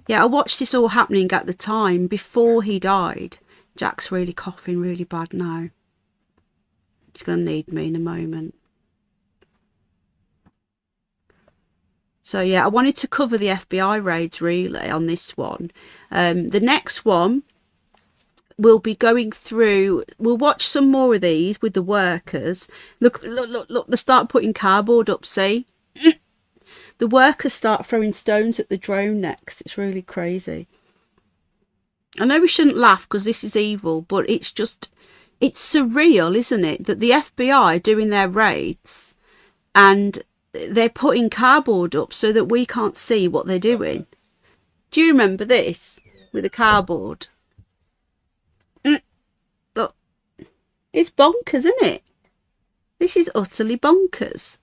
Yeah, I watched this all happening at the time before he died. Jack's really coughing really bad now. He's going to need me in a moment. So, yeah, I wanted to cover the FBI raids, really, on this one. The next one, we'll be going through... We'll watch some more of these with the workers. Look, they start putting cardboard up, see? The workers start throwing stones at the drone next. It's really crazy. I know we shouldn't laugh because this is evil, but it's surreal, isn't it? That the FBI are doing their raids and they're putting cardboard up so that we can't see what they're doing. Do you remember this with the cardboard? Look, it's bonkers, isn't it? This is utterly bonkers.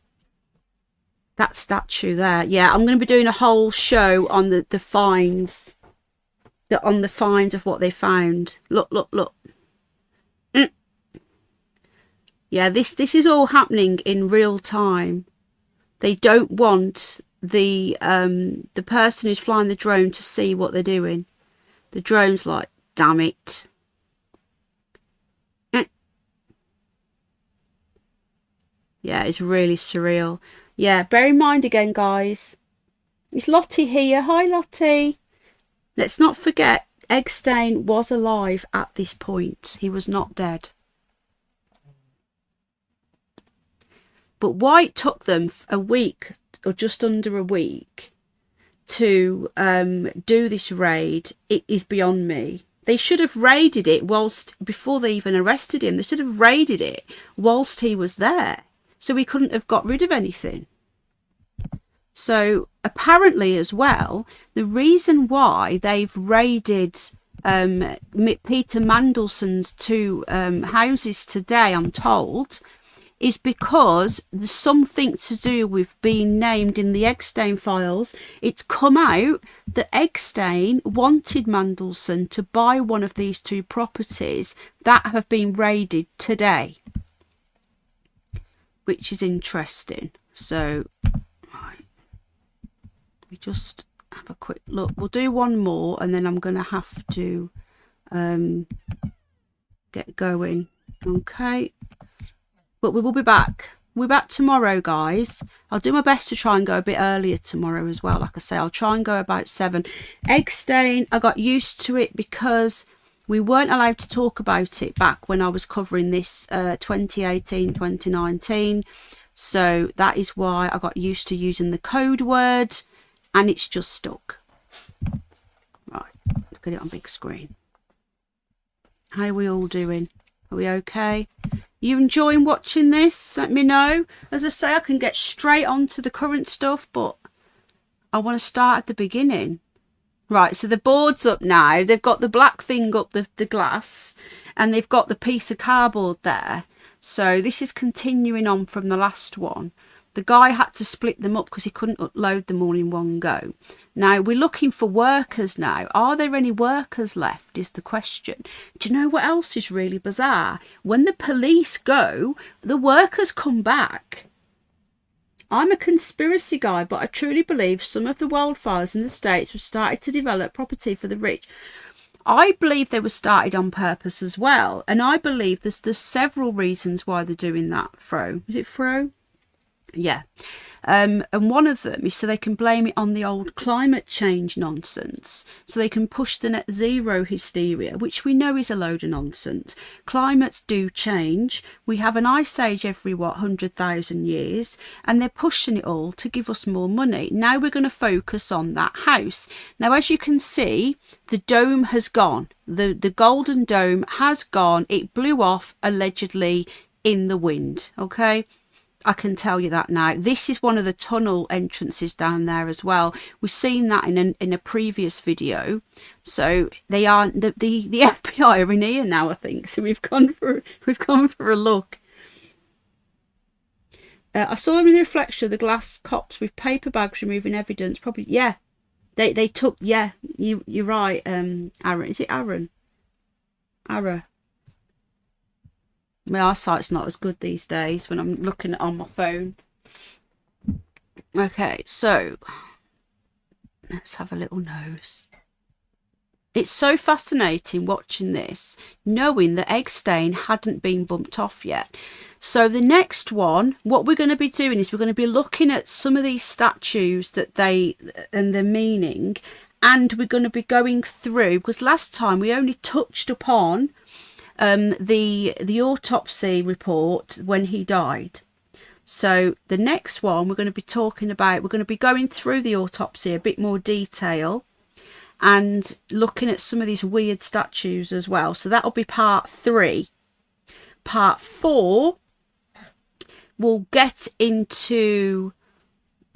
That statue there. Yeah, I'm going to be doing a whole show on the finds. On the finds of what they found. Look. Yeah, this is all happening in real time. They don't want the person who's flying the drone to see what they're doing. The drone's like, damn it. Yeah, it's really surreal. Yeah, bear in mind again, guys. Is Lottie here? Hi, Lottie. Let's not forget, Epstein was alive at this point. He was not dead. But why it took them a week or just under a week to do this raid, it is beyond me. They should have raided it before they even arrested him. They should have raided it whilst he was there, so he couldn't have got rid of anything. So apparently as well, the reason why they've raided Peter Mandelson's two houses today, I'm told, is because there's something to do with being named in the Epstein files. It's come out that Epstein wanted Mandelson to buy one of these two properties that have been raided today, which is interesting. So, right, we just have a quick look. We'll do one more and then I'm going to have to get going. Okay. But we will be back. We're back tomorrow, guys. I'll do my best to try and go a bit earlier tomorrow as well. Like I say, I'll try and go about 7. Egg stain, I got used to it because we weren't allowed to talk about it back when I was covering this 2018, 2019. So that is why I got used to using the code word, and it's just stuck. Right, look at it on big screen. How are we all doing? Are we okay? You enjoying watching this? Let me know. As I say, I can get straight on to the current stuff, but I want to start at the beginning. Right, so the board's up now. They've got the black thing up the glass, and they've got the piece of cardboard there. So this is continuing on from the last one. The guy had to split them up because he couldn't upload them all in one go. Now, we're looking for workers now. Are there any workers left is the question. Do you know what else is really bizarre? When the police go, the workers come back. I'm a conspiracy guy, but I truly believe some of the wildfires in the States were started to develop property for the rich. I believe they were started on purpose as well. And I believe there's several reasons why they're doing that, Fro. Is it Fro? Yeah. And one of them is so they can blame it on the old climate change nonsense, so they can push the net zero hysteria, which we know is a load of nonsense. Climates do change. We have an ice age every 100,000 years, and they're pushing it all to give us more money. Now we're going to focus on that house. Now, as you can see, the dome has gone. The golden dome has gone. It blew off allegedly in the wind. Okay. I can tell you that now. This is one of the tunnel entrances down there as well. We've seen that in a previous video. So they are the FBI are in here now, I think. So we've gone for a look. I saw them in the reflection of the glass cops with paper bags removing evidence. Probably, yeah. They took, yeah. You're right. Aaron, is it Aaron? Ara. My eyesight's not as good these days when I'm looking on my phone. Okay, so let's have a little nose. It's so fascinating watching this, knowing that Epstein hadn't been bumped off yet. So the next one, what we're going to be doing is we're going to be looking at some of these statues that and the meaning, and we're going to be going through, because last time we only touched upon the autopsy report when he died. So the next one we're going to be talking about, we're going to be going through the autopsy a bit more detail and looking at some of these weird statues as well. So that'll be part 3. Part 4 we'll get into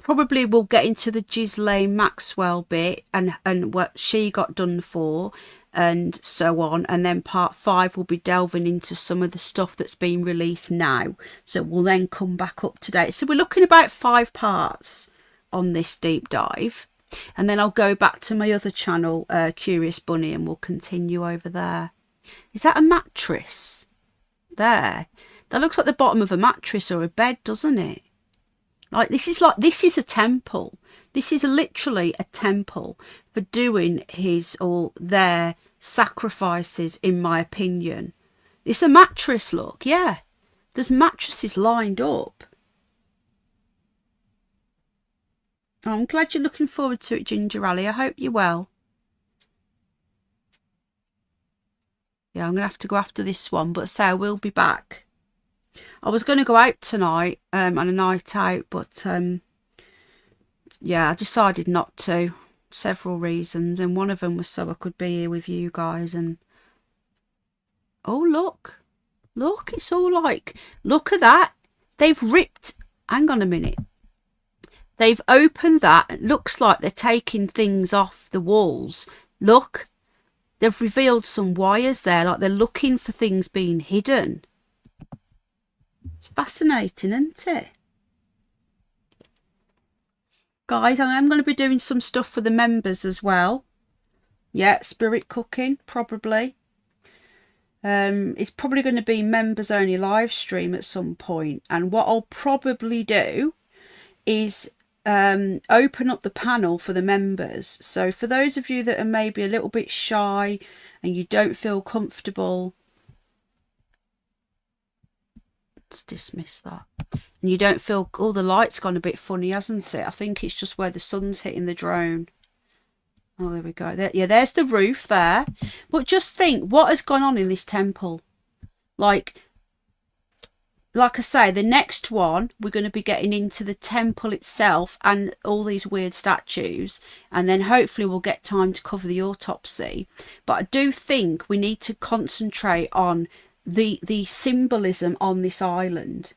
the Ghislaine Maxwell bit and what she got done for and so on, and then part 5 will be delving into some of the stuff that's been released now, so we'll then come back up to date. So we're looking about 5 parts on this deep dive, and then I'll go back to my other channel, Curious Bunny, and we'll continue over there. Is that a mattress there? That looks like the bottom of a mattress or a bed, doesn't it? This is a temple. This is literally a temple for doing his or their sacrifices, in my opinion. It's a mattress, look. Yeah, there's mattresses lined up. Oh, I'm glad you're looking forward to it, Ginger Ali. I hope you're well. Yeah, I'm going to have to go after this one, but say I will be back. I was going to go out tonight on a night out, but yeah, I decided not to. Several reasons, and one of them was so I could be here with you guys. And oh, look, it's all like, look at that. They've ripped, hang on a minute. They've opened that. It looks like they're taking things off the walls. Look, they've revealed some wires there, like they're looking for things being hidden. It's fascinating, isn't it? Guys, I am going to be doing some stuff for the members as well. Yeah, spirit cooking, probably. It's probably going to be members only live stream at some point. And what I'll probably do is open up the panel for the members. So for those of you that are maybe a little bit shy and you don't feel comfortable, let's dismiss that. And you don't feel, all the light's gone a bit funny, hasn't it? I think it's just where the sun's hitting the drone. Oh, there we go. There, yeah, there's the roof there. But just think, what has gone on in this temple? Like I say, the next one, we're going to be getting into the temple itself and all these weird statues. And then hopefully we'll get time to cover the autopsy. But I do think we need to concentrate on the symbolism on this island.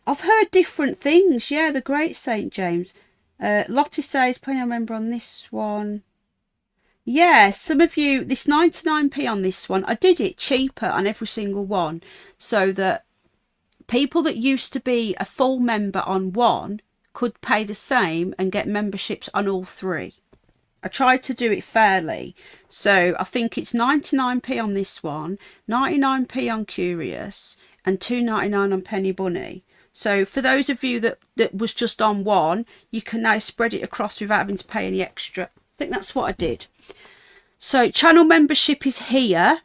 I've heard different things. Yeah, the great St. James. Lottie says, putting a member on this one. Yeah, some of you, this 99p on this one, I did it cheaper on every single one so that people that used to be a full member on one could pay the same and get memberships on all three. I tried to do it fairly. So I think it's 99p on this one, 99p on Curious, and $2.99 on Penny Bunny. So for those of you that was just on one, you can now spread it across without having to pay any extra. I think that's what I did. So channel membership is here.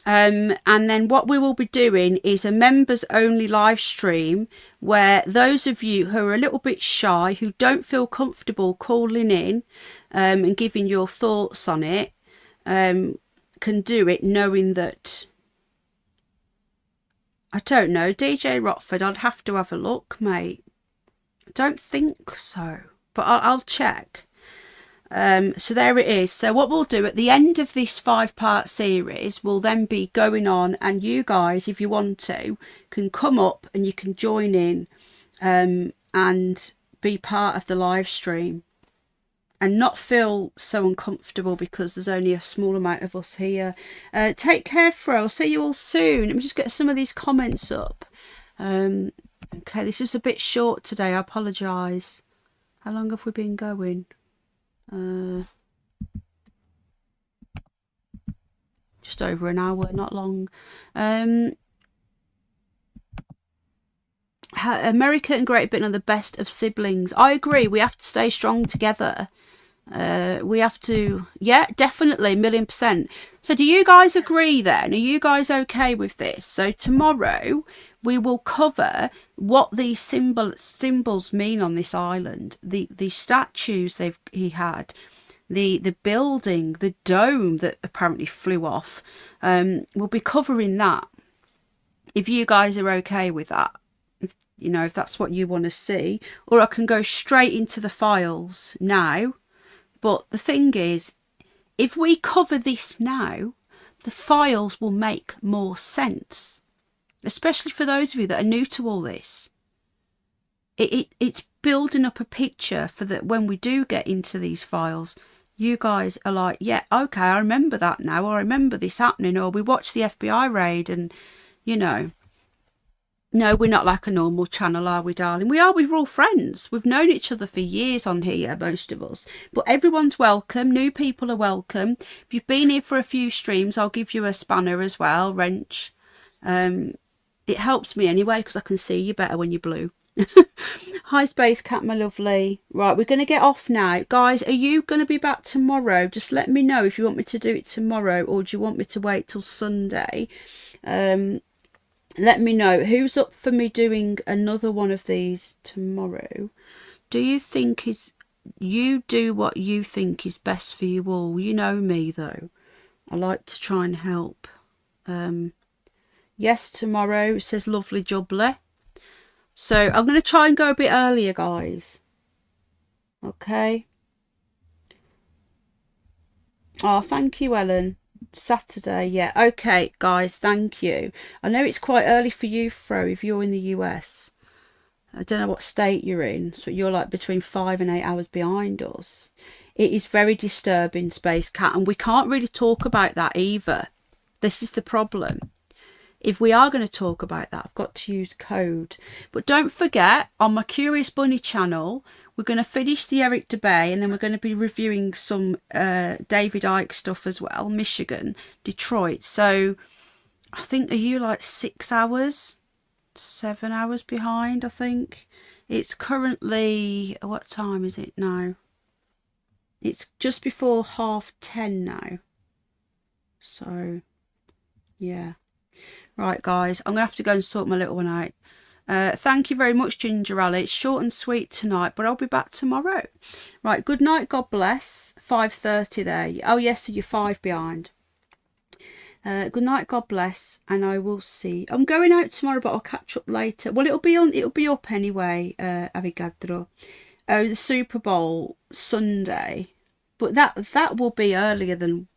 And then what we will be doing is a members only live stream where those of you who are a little bit shy, who don't feel comfortable calling in and giving your thoughts on it, can do it knowing that, I don't know, DJ Rotford, I'd have to have a look, mate. I don't think so, but I'll check. So there it is. So what we'll do at the end of this 5-part series, we'll then be going on, and you guys, if you want to, can come up and you can join in and be part of the live stream and not feel so uncomfortable because there's only a small amount of us here. Take care, Fro. I'll see you all soon. Let me just get some of these comments up. Okay, this was a bit short today. I apologise. How long have we been going? Just over an hour, not long. America and Great Britain are the best of siblings. I agree. We have to stay strong together. We have to, yeah, definitely, 1,000,000%. So do you guys agree then? Are you guys okay with this? So tomorrow we will cover what these symbols mean on this island, the statues he had, the building, the dome that apparently flew off. We'll be covering that. If you guys are okay with that, if that's what you want to see, or I can go straight into the files now. But the thing is, if we cover this now, the files will make more sense, especially for those of you that are new to all this. It's building up a picture for that when we do get into these files, you guys are like, yeah, okay, I remember that now, or I remember this happening, or we watched the FBI raid and, No, we're not like a normal channel, are we, darling? We are. We're all friends. We've known each other for years on here, most of us. But everyone's welcome. New people are welcome. If you've been here for a few streams, I'll give you a spanner as well, wrench. It helps me anyway because I can see you better when you're blue. Hi, Space Cat, my lovely. Right, we're going to get off now. Guys, are you going to be back tomorrow? Just let me know if you want me to do it tomorrow or do you want me to wait till Sunday? Let me know who's up for me doing another one of these tomorrow. Do you think you do what you think is best for you all? You know me though. I like to try and help. Yes, tomorrow, says lovely Jubbly. So I'm going to try and go a bit earlier, guys. Okay. Oh, thank you, Ellen. Saturday, yeah. Okay, guys, thank you. I know it's quite early for you, Fro, if you're in the US. I don't know what state you're in, so you're like between 5 and 8 hours behind us. It is very disturbing, Space Cat, and we can't really talk about that either. This is the problem. If we are going to talk about that, I've got to use code. But don't forget, on my Curious Bunny channel, we're going to finish the Eric DeBay, and then we're going to be reviewing some David Icke stuff as well. Michigan, Detroit. So I think, are you like 6 hours, 7 hours behind, I think? It's currently, what time is it now? It's just before 10:30 now. So, yeah. Right, guys, I'm going to have to go and sort my little one out. Thank you very much, Ginger Ali. It's short and sweet tonight, but I'll be back tomorrow. Right, good night, God bless. 5:30 there. Oh, yes, so you're 5 behind. Good night, God bless, and I will see. I'm going out tomorrow, but I'll catch up later. Well, it'll be up anyway, Avogadro. The Super Bowl Sunday, but that will be earlier than,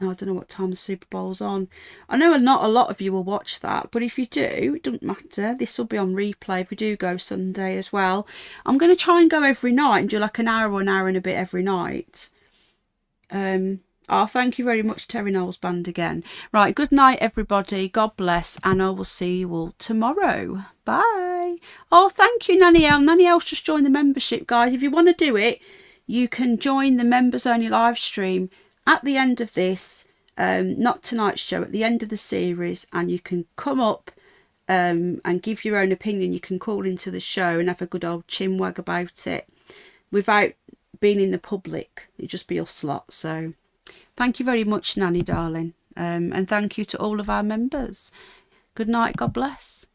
I don't know what time the Super Bowl's on. I know not a lot of you will watch that, but if you do, it doesn't matter. This will be on replay if we do go Sunday as well. I'm going to try and go every night and do like an hour or an hour and a bit every night. Thank you very much, Terry Knowles Band again. Right, good night, everybody. God bless, and I will see you all tomorrow. Bye. Oh, thank you, Nanny L. Nanny L's just joined the membership, guys. If you want to do it, you can join the members only live stream at the end of this, not tonight's show, at the end of the series, and you can come up and give your own opinion. You can call into the show and have a good old chinwag about it without being in the public. It'd just be us lot. So thank you very much, Nanny darling, and thank you to all of our members. Good night, God bless.